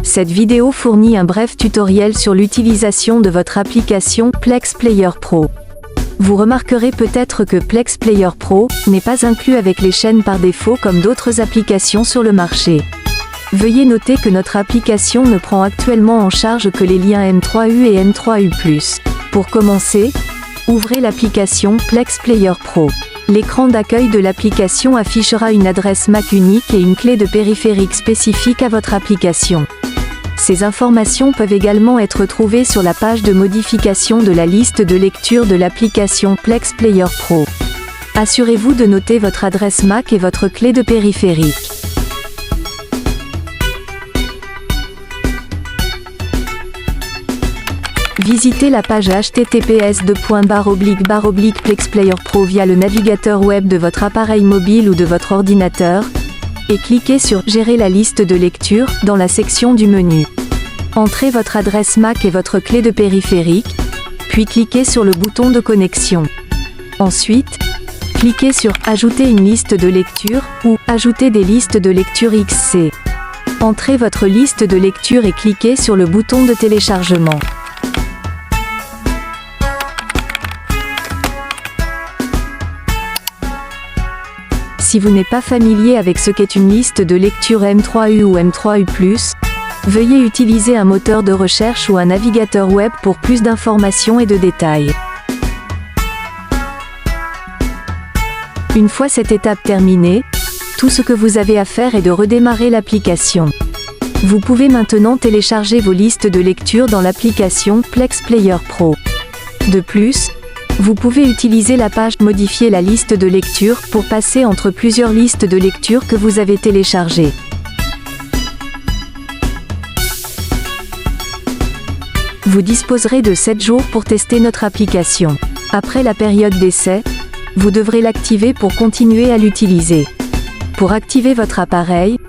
Cette vidéo fournit un bref tutoriel sur l'utilisation de votre application Plex Player Pro. Vous remarquerez peut-être que Plex Player Pro n'est pas inclus avec les chaînes par défaut comme d'autres applications sur le marché. Veuillez noter que notre application ne prend actuellement en charge que les liens M3U et M3U+. Pour commencer, ouvrez l'application Plex Player Pro. L'écran d'accueil de l'application affichera une adresse MAC unique et une clé de périphérique spécifique à votre application. Ces informations peuvent également être trouvées sur la page de modification de la liste de lecture de l'application Plex Player Pro. Assurez-vous de noter votre adresse MAC et votre clé de périphérique. Visitez la page https://Plex Player Pro via le navigateur web de votre appareil mobile ou de votre ordinateur, et cliquez sur « Gérer la liste de lecture » dans la section du menu. Entrez votre adresse MAC et votre clé de périphérique, puis cliquez sur le bouton de connexion. Ensuite, cliquez sur « Ajouter une liste de lecture » ou « Ajouter des listes de lecture XC ». Entrez votre liste de lecture et cliquez sur le bouton de téléchargement. Si vous n'êtes pas familier avec ce qu'est une liste de lecture M3U ou M3U+, veuillez utiliser un moteur de recherche ou un navigateur web pour plus d'informations et de détails. Une fois cette étape terminée, tout ce que vous avez à faire est de redémarrer l'application. Vous pouvez maintenant télécharger vos listes de lecture dans l'application Plex Player Pro. De plus, vous pouvez utiliser la page « Modifier la liste de lecture » pour passer entre plusieurs listes de lecture que vous avez téléchargées. Vous disposerez de 7 jours pour tester notre application. Après la période d'essai, vous devrez l'activer pour continuer à l'utiliser. Pour activer votre appareil,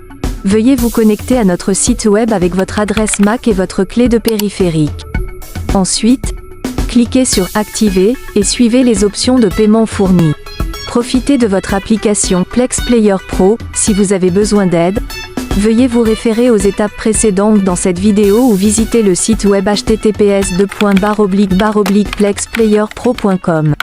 veuillez vous connecter à notre site web avec votre adresse MAC et votre clé de périphérique. Ensuite, cliquez sur « Activer » et suivez les options de paiement fournies. Profitez de votre application Plex Player Pro. Si vous avez besoin d'aide, veuillez vous référer aux étapes précédentes dans cette vidéo ou visiter le site web https://plexplayerpro.com.